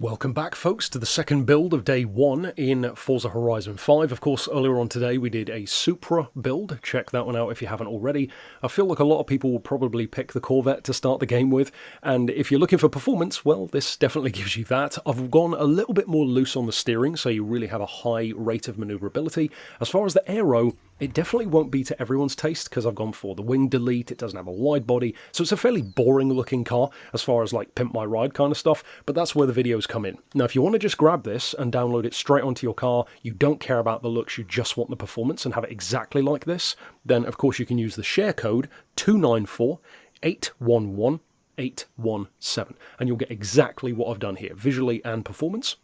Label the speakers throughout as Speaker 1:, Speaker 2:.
Speaker 1: Welcome back, folks, to the second build of day one in Forza Horizon 5. Of course, earlier on today we did a Supra build. Check that one out if you haven't already. I feel like a lot of people will probably pick the Corvette to start the game with, and if you're looking for performance, well, this definitely gives you that. I've gone a little bit more loose on the steering, so you really have a high rate of maneuverability. As far as the aero, it definitely won't be to everyone's taste because I've gone for the wing delete, it doesn't have a wide body, so it's a fairly boring looking car as far as like pimp my ride kind of stuff, but that's where the videos come in. Now if you want to just grab this and download it straight onto your car, you don't care about the looks, you just want the performance and have it exactly like this, then of course you can use the share code 294811817 and you'll get exactly what I've done here, visually and performance.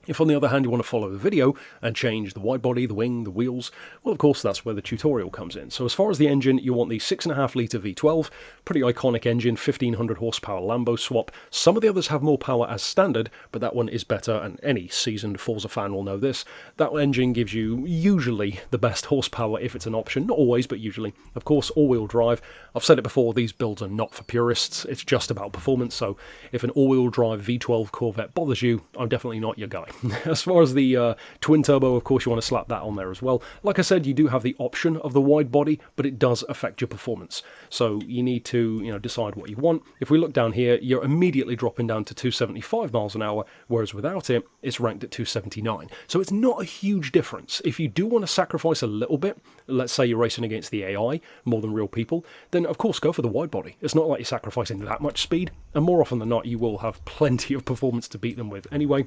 Speaker 1: If on the other hand you want to follow the video and change the wide body, the wing, the wheels, well of course that's where the tutorial comes in. So as far as the engine, you want the 6.5 litre V12, pretty iconic engine, 1500 horsepower Lambo swap. Some of the others have more power as standard, but that one is better, and any seasoned Forza fan will know this. That engine gives you usually the best horsepower if it's an option, not always, but usually. Of course, all-wheel drive. I've said it before, these builds are not for purists, it's just about performance, so if an all-wheel drive V12 Corvette bothers you, I'm definitely not your guy. As far as the twin turbo, of course you want to slap that on there as well. Like I said, you do have the option of the wide body, but it does affect your performance. So you need to, decide what you want. If we look down here, you're immediately dropping down to 275 miles an hour, whereas without it, it's ranked at 279. So it's not a huge difference. If you do want to sacrifice a little bit, let's say you're racing against the AI more than real people, then of course go for the wide body. It's not like you're sacrificing that much speed, and more often than not, you will have plenty of performance to beat them with anyway.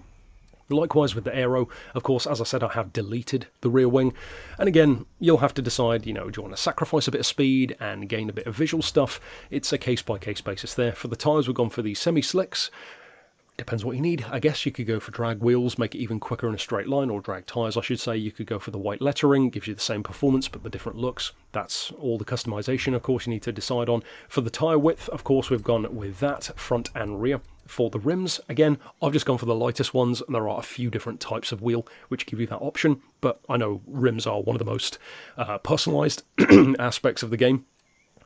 Speaker 1: Likewise with the aero, of course, as I said, I have deleted the rear wing. And again, you'll have to decide, do you want to sacrifice a bit of speed and gain a bit of visual stuff? It's a case-by-case basis there. For the tyres, we've gone for the semi-slicks. Depends what you need. I guess you could go for drag wheels, make it even quicker in a straight line, or drag tyres, I should say. You could go for the white lettering, gives you the same performance, but the different looks. That's all the customization, of course, you need to decide on. For the tyre width, of course, we've gone with that, front and rear. For the rims, again, I've just gone for the lightest ones, and there are a few different types of wheel which give you that option, but I know rims are one of the most personalised aspects of the game.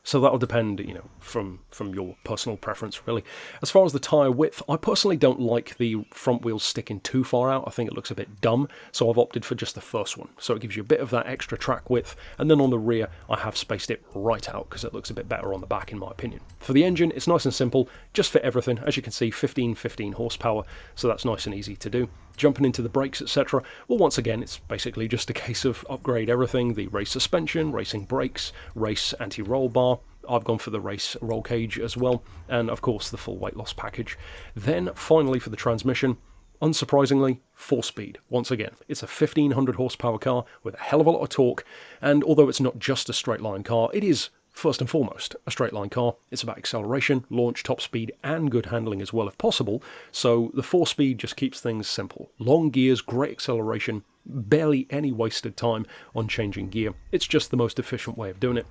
Speaker 1: So that'll depend, from your personal preference, really. As far as the tyre width, I personally don't like the front wheels sticking too far out. I think it looks a bit dumb, so I've opted for just the first one. So it gives you a bit of that extra track width, and then on the rear, I have spaced it right out, because it looks a bit better on the back, in my opinion. For the engine, it's nice and simple, just fit everything. As you can see, 15 horsepower, so that's nice and easy to do. Jumping into the brakes, etc. Well, once again, it's basically just a case of upgrade everything. The race suspension, racing brakes, race anti-roll bar. I've gone for the race roll cage as well. And, of course, the full weight loss package. Then, finally, for the transmission, unsurprisingly, 4-speed. Once again, it's a 1500 horsepower car with a hell of a lot of torque. And although it's not just a straight line car, it is first and foremost a straight line car. It's about acceleration, launch, top speed, and good handling as well if possible. So the 4-speed just keeps things simple. Long gears, great acceleration, barely any wasted time on changing gear. It's just the most efficient way of doing it.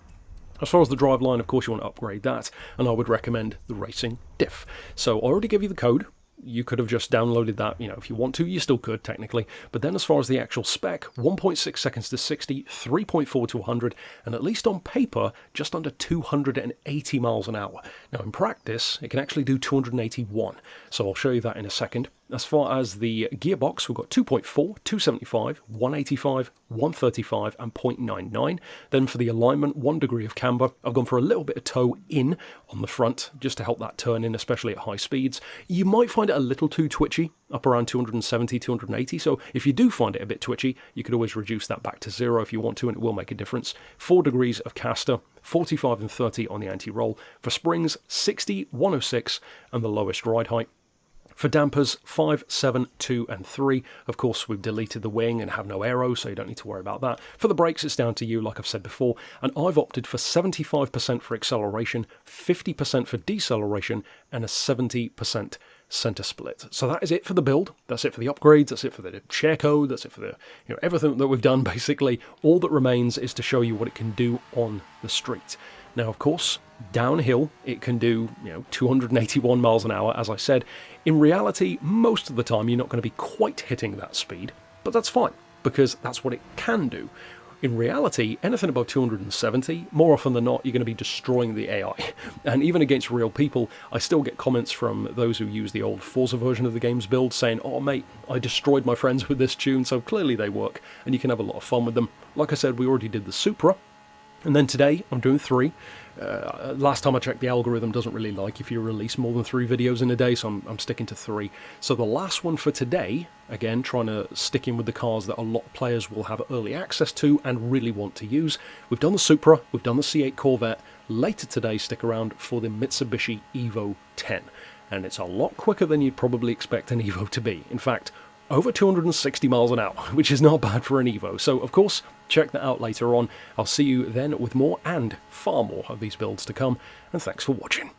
Speaker 1: As far as the driveline, of course, you want to upgrade that, and I would recommend the Racing Diff. So I already gave you the code. You could have just downloaded that, if you want to, you still could technically. But then as far as the actual spec, 1.6 seconds to 60, 3.4 to 100, and at least on paper, just under 280 miles an hour. Now in practice, it can actually do 281, so I'll show you that in a second. As far as the gearbox, we've got 2.4, 275, 185, 135 and 0.99. Then for the alignment, 1 degree of camber. I've gone for a little bit of toe in on the front, just to help that turn in, especially at high speeds. You might find it a little too twitchy, up around 270, 280, so if you do find it a bit twitchy, you could always reduce that back to 0 if you want to, and it will make a difference. 4 degrees of caster, 45 and 30 on the anti-roll. For springs, 60, 106, and the lowest ride height. For dampers, 5, 7, 2 and 3. Of course, we've deleted the wing and have no aero, so you don't need to worry about that. For the brakes, it's down to you, like I've said before, and I've opted for 75% for acceleration, 50% for deceleration, and a 70% center split. So that is it for the build. That's it for the upgrades. That's it for the share code. That's it for the everything that we've done, basically. All that remains is to show you what it can do on the street. Now, of course, downhill, it can do 281 miles an hour, as I said. In reality, most of the time, you're not going to be quite hitting that speed, but that's fine, because that's what it can do. In reality, anything above 270, more often than not, you're going to be destroying the AI. And even against real people, I still get comments from those who use the old Forza version of the game's build saying, oh mate, I destroyed my friends with this tune, so clearly they work, and you can have a lot of fun with them. Like I said, we already did the Supra, and then today I'm doing 3. Last time I checked, the algorithm doesn't really like if you release more than 3 videos in a day, so I'm sticking to 3. So the last one for today, again, trying to stick in with the cars that a lot of players will have early access to and really want to use. We've done the Supra, we've done the C8 Corvette. Later today, stick around for the Mitsubishi Evo 10. And it's a lot quicker than you'd probably expect an Evo to be. In fact, over 260 miles an hour, which is not bad for an Evo. So, of course, check that out later on. I'll see you then with more and far more of these builds to come, and thanks for watching.